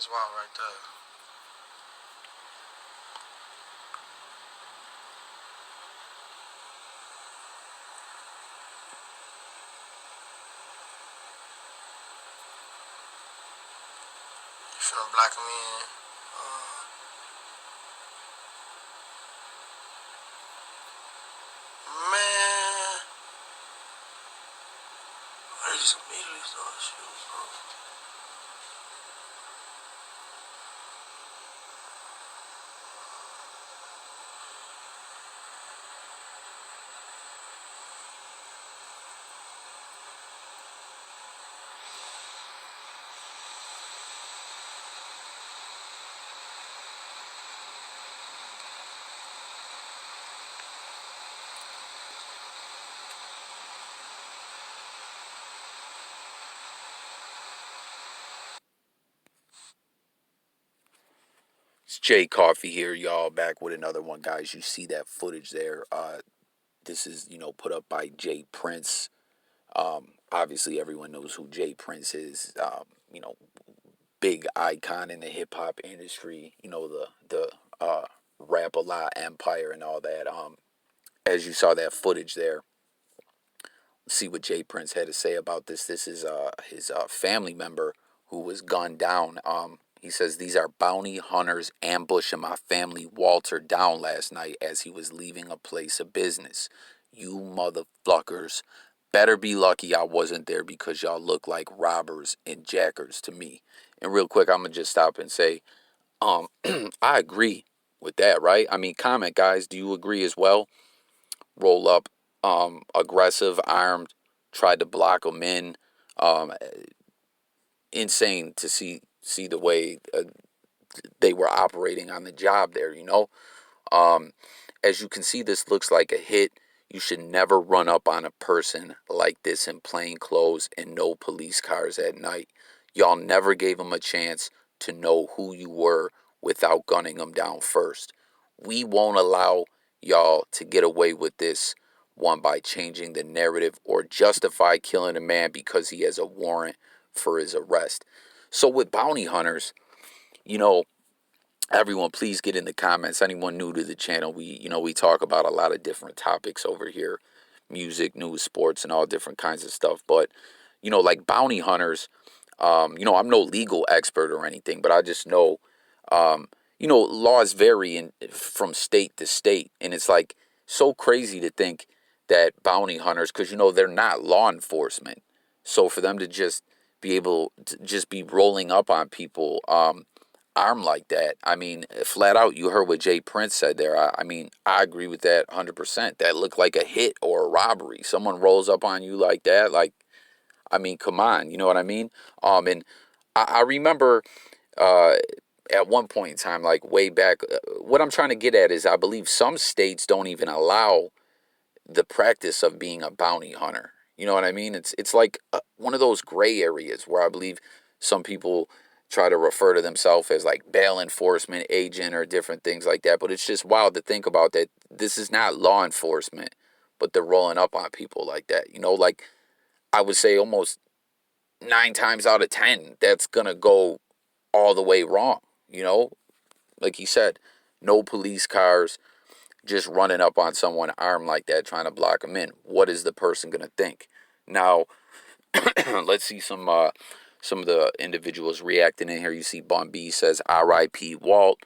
That's wild right there. You finna black him in. Man, I just immediately started shooting, bro. It's Jay Coffee here, y'all, back with another one, guys. You see that footage there. This is, put up by Jay Prince. Obviously, everyone knows who Jay Prince is. Big icon in the hip hop industry. The rap a lot empire and all that. As you saw that footage there, see what Jay Prince had to say about this. This is his family member who was gunned down. He says these are bounty hunters ambushing my family Walter down last night as he was leaving a place of business. You motherfuckers better be lucky I wasn't there because y'all look like robbers and jackers to me. And real quick, I'm gonna just stop and say, I agree with that, right? I mean, comment, guys. Do you agree as well? Roll up, aggressive, armed, tried to block them in. Um, Insane to see the way they were operating on the job there. Um, as you can see, this looks like a hit. You should never run up on a person like this in plain clothes and no police cars at night. Y'all never gave them a chance to know who you were without gunning them down first. We won't allow y'all to get away with this one by changing the narrative or justify killing a man because he has a warrant for his arrest. So with bounty hunters, you know, everyone please get in the comments. Anyone new to the channel, we talk about a lot of different topics over here: music, news, sports, and all different kinds of stuff. But like bounty hunters, I'm no legal expert or anything, but I just know um, laws vary from state to state, and it's like so crazy to think that bounty hunters, because they're not law enforcement, so for them to just be able to just be rolling up on people armed like that, I mean, flat out, you heard what Jay Prince said there. I mean, I agree with that 100%. That looked like a hit or a robbery. Someone rolls up on you like that, like, I mean, come on, you know what I mean? And I remember uh, at one point in time, like way back, what I'm trying to get at is I believe some states don't even allow the practice of being a bounty hunter. You know what I mean? It's like one of those gray areas where I believe some people try to refer to themselves as like bail enforcement agent or different things like that. But it's just wild to think about that this is not law enforcement, but they're rolling up on people like that. Like I would say almost 9 times out of 10, that's gonna go all the way wrong. You know, like he said, no police cars, just running up on someone armed like that, trying to block them in. What is the person gonna think? Now, let's see some of the individuals reacting in here. You see, Bun B says, "R.I.P. Walt."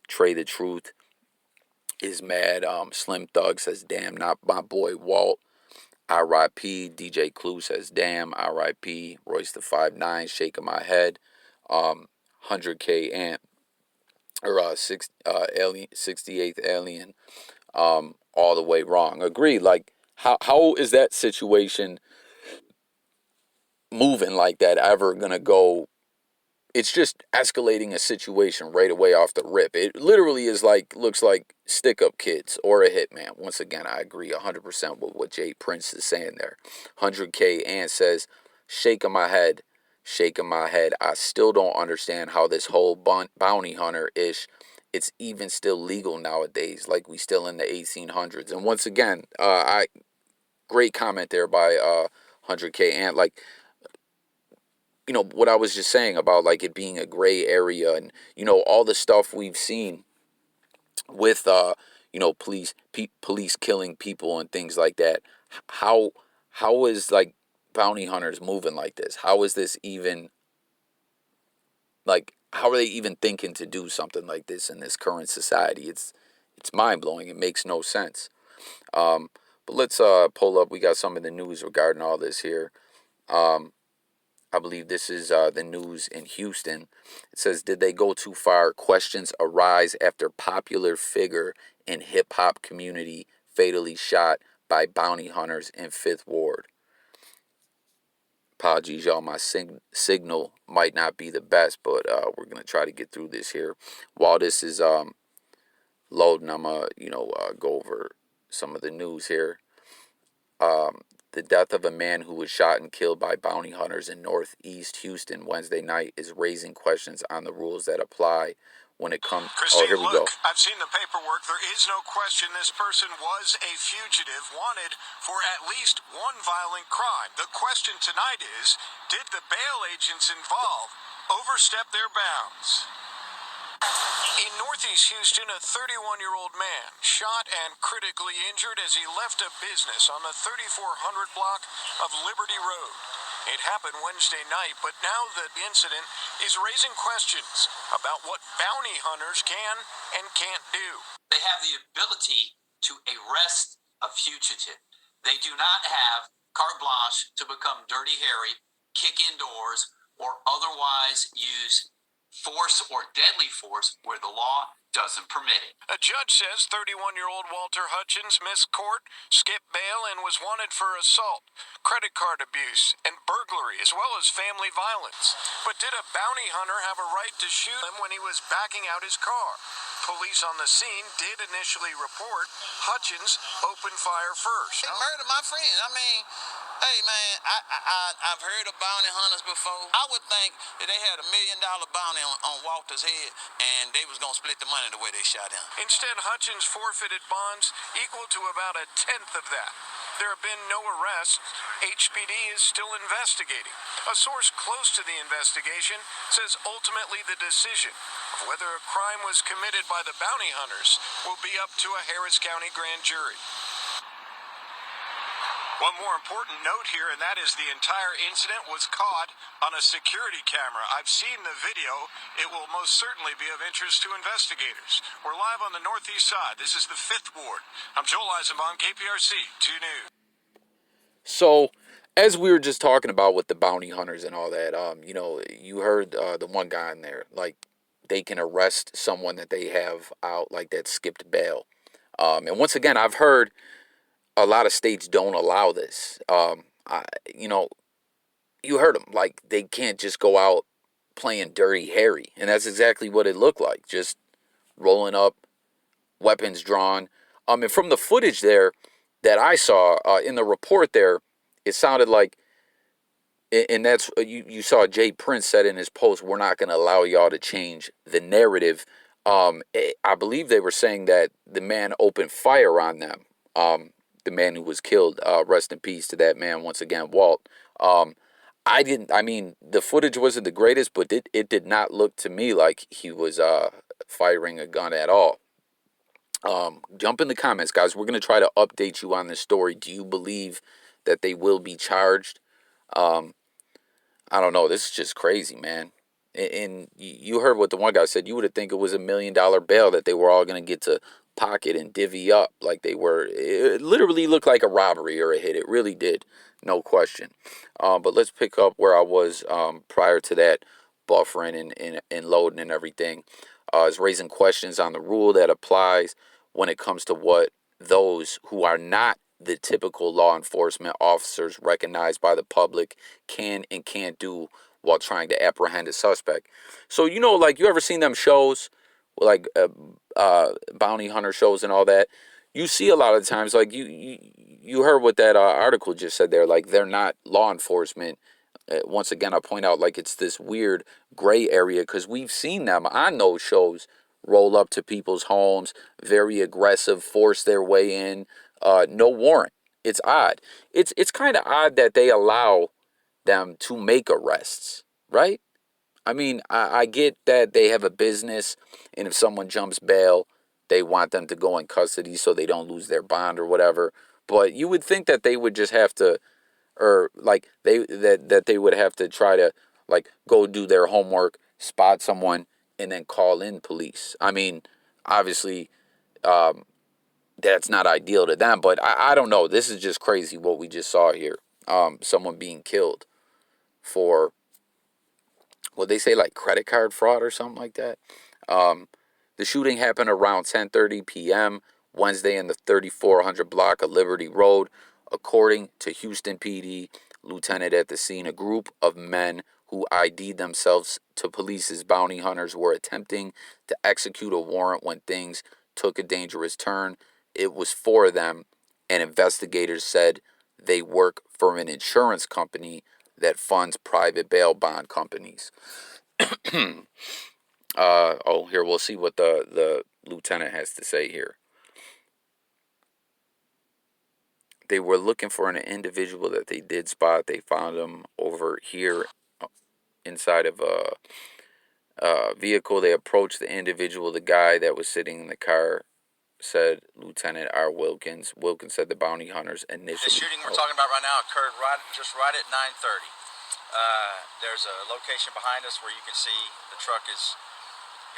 Trey the Truth is mad. Slim Thug says, "Damn, not my boy Walt." R.I.P. DJ Clue says, "Damn, R.I.P. Royce the 5'9", shaking my head. 100K Ant or alien 68th alien, all the way wrong. Agreed. Like how is that situation moving like that ever gonna go? It's just escalating a situation right away off the rip. It literally is like, looks like stick up kids or a hitman. Once again, I agree 100% with what Jay Prince is saying there. 100K Ant says, shaking my head, shaking my head. I still don't understand how this whole bounty hunter ish, it's even still legal nowadays. Like we still in the 1800s. And once again, great comment there by 100K Ant. Like what I was just saying about like it being a gray area, and all the stuff we've seen with police killing people and things like that. How is like bounty hunters moving like this? How is this even like, how are they even thinking to do something like this in this current society? It's mind-blowing. It makes no sense. But let's pull up. We got some of the news regarding all this here. I believe this is the news in Houston. It says, did they go too far? Questions arise after popular figure in hip hop community fatally shot by bounty hunters in Fifth Ward. Apologies, y'all. My signal might not be the best, but we're gonna try to get through this here. While this is loading, I'm gonna go over some of the news here. The death of a man who was shot and killed by bounty hunters in Northeast Houston Wednesday night is raising questions on the rules that apply when it comes. Christine, Oh, here we look, go. I've seen the paperwork. There is no question this person was a fugitive wanted for at least one violent crime. The question tonight is, did the bail agents involved overstep their bounds? In Northeast Houston, a 31-year-old man shot and critically injured as he left a business on the 3400 block of Liberty Road. It happened Wednesday night, but now the incident is raising questions about what bounty hunters can and can't do. They have the ability to arrest a fugitive. They do not have carte blanche to become Dirty Harry, kick in doors, or otherwise use force or deadly force where the law doesn't permit it. A judge says 31-year-old Walter Hutchins missed court, skipped bail, and was wanted for assault, credit card abuse, and burglary, as well as family violence. But did a bounty hunter have a right to shoot him when he was backing out his car? Police on the scene did initially report Hutchins opened fire first. They murdered my friend. I mean, hey man, I've heard of bounty hunters before. I would think that they had $1 million bounty on Walter's head, and they was gonna split the money the way they shot him. Instead, Hutchins forfeited bonds equal to about a tenth of that. There have been no arrests. HPD is still investigating. A source close to the investigation says ultimately the decision of whether a crime was committed by the bounty hunters will be up to a Harris County grand jury. One more important note here, and that is the entire incident was caught on a security camera. I've seen the video. It will most certainly be of interest to investigators. We're live on the northeast side. This is the 5th Ward. I'm Joel Eisenbaum, KPRC 2 News. So, as we were just talking about with the bounty hunters and all that, you heard the one guy in there, like, they can arrest someone that they have out, like, that skipped bail. And once again, I've heard a lot of states don't allow this. You heard them, like, they can't just go out playing Dirty Harry. And that's exactly what it looked like, just rolling up, weapons drawn. And from the footage there that I saw in the report there, it sounded like, and that's, you saw Jay Prince said in his post, we're not going to allow y'all to change the narrative. I believe they were saying that the man opened fire on them. The man who was killed, rest in peace to that man once again, Walt. I mean, the footage wasn't the greatest, but it did not look to me like he was firing a gun at all. Jump in the comments, guys. We're going to try to update you on this story. Do you believe that they will be charged? I don't know. This is just crazy, man. And you heard what the one guy said. You would have think it was $1 million bail that they were all going to get to pocket and divvy up like they were. It literally looked like a robbery or a hit. It really did. No question. But let's pick up where I was prior to that, buffering and loading and everything. Is raising questions on the rule that applies when it comes to what those who are not the typical law enforcement officers recognized by the public can and can't do while trying to apprehend a suspect. So, like, you ever seen them shows, like bounty hunter shows and all that? You see a lot of times, like, you heard what that article just said there, like, they're not law enforcement. Once again, I point out, like, it's this weird gray area because we've seen them on those shows roll up to people's homes, very aggressive, force their way in, no warrant. It's odd. It's kind of odd that they allow them to make arrests. right? I mean, I get that they have a business, and if someone jumps bail, they want them to go in custody so they don't lose their bond or whatever. But you would think that they would just have to, or like that they would have to try to like go do their homework, spot someone, and then call in police. I mean, obviously, that's not ideal to them, but I don't know. This is just crazy what we just saw here. Someone being killed for what they say, like credit card fraud or something like that. Um, the shooting happened around 10:30 p.m. Wednesday in the 3400 block of Liberty Road. According to Houston PD, lieutenant at the scene, a group of men who ID'd themselves to police as bounty hunters were attempting to execute a warrant when things took a dangerous turn. It was four of them, and investigators said they work for an insurance company that funds private bail bond companies. Here, we'll see what the lieutenant has to say here. They were looking for an individual that they did spot. They found him over here inside of a vehicle. They approached the individual. The guy that was sitting in the car said Lieutenant R. Wilkins. Wilkins said the bounty hunters initially. The shooting we're talking about right now occurred right at 9:30. There's a location behind us where you can see the truck is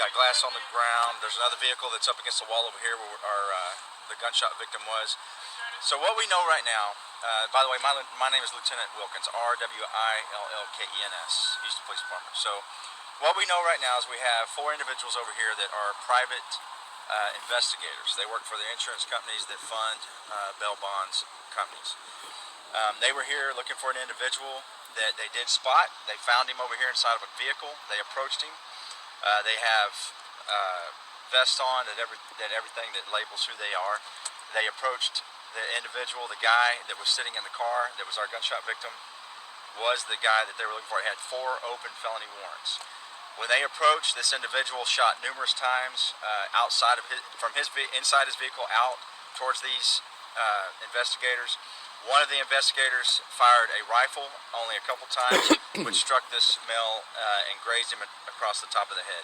got glass on the ground. There's another vehicle that's up against the wall over here where the gunshot victim was. So what we know right now, by the way, my name is Lieutenant Wilkins, RWILLKENS, Houston Police Department. So what we know right now is we have four individuals over here that are private investigators. They work for the insurance companies that fund bail bonds companies. They were here looking for an individual that they did spot. They found him over here inside of a vehicle. They approached him. They have vests on that everything that labels who they are. They approached the individual, the guy that was sitting in the car that was our gunshot victim, was the guy that they were looking for. He had 4 open felony warrants. When they approached, this individual shot numerous times outside of inside his vehicle out towards these investigators. One of the investigators fired a rifle only a couple times, which struck this male and grazed him across the top of the head.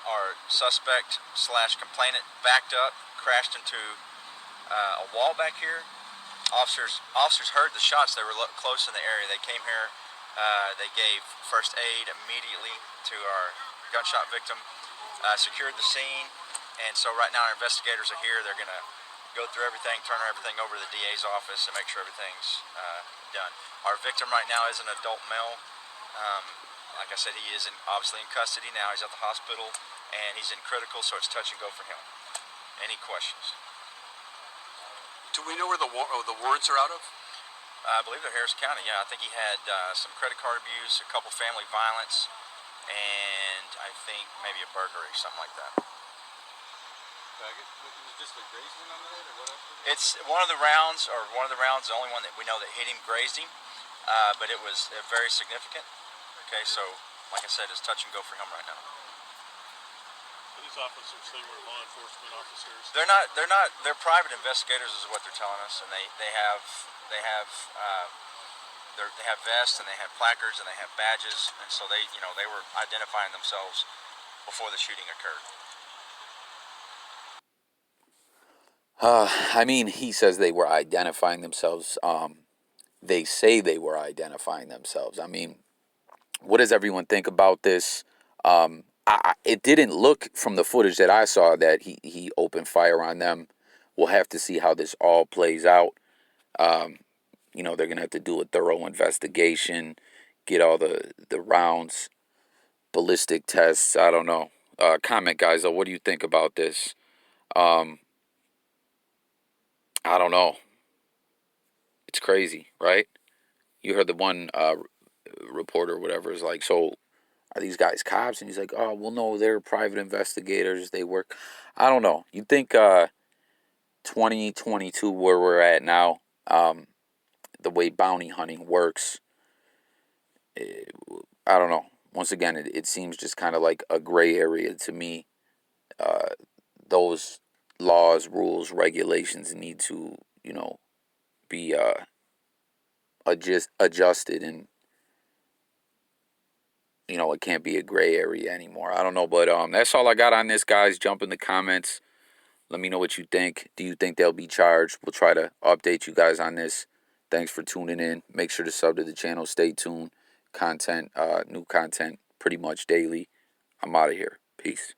Our suspect / complainant backed up, crashed into a wall back here. Officers heard the shots. They were close in the area. They came here. They gave first aid immediately to our gunshot victim, secured the scene, and so right now our investigators are here. They're going to go through everything, turn everything over to the DA's office, and make sure everything's done. Our victim right now is an adult male. Like I said, he is obviously in custody now. He's at the hospital, and he's in critical, so it's touch and go for him. Any questions? Do we know where the warrants are out of? I believe they're Harris County. Yeah, I think he had some credit card abuse, a couple family violence, and I think maybe a burglary, something like that. Was it just a grazing on the head, or what else? It's one of the rounds, the only one that we know that hit him, grazed him, but it was very significant. Okay, so like I said, it's touch and go for him right now. These officers, they were law enforcement officers. They're not. They're private investigators, is what they're telling us, and they have vests and they have placards and they have badges, and so they were identifying themselves before the shooting occurred. I mean, he says they were identifying themselves. They say they were identifying themselves. I mean, what does everyone think about this? It didn't look from the footage that I saw that he opened fire on them. We'll have to see how this all plays out. They're going to have to do a thorough investigation, get all the rounds, ballistic tests. I don't know. Comment, guys, what do you think about this? I don't know. It's crazy, right? You heard the one reporter or whatever is like, so are these guys cops? And he's like, oh, well, no, they're private investigators. They work. I don't know. You think 2022, where we're at now, the way bounty hunting works, I don't know. Once again, it seems just kind of like a gray area to me. Those laws, rules, regulations need to, be adjusted and you know, it can't be a gray area anymore. I don't know, but that's all I got on this, guys. Jump in the comments. Let me know what you think. Do you think they'll be charged? We'll try to update you guys on this. Thanks for tuning in. Make sure to sub to the channel. Stay tuned. Content, new content pretty much daily. I'm out of here. Peace.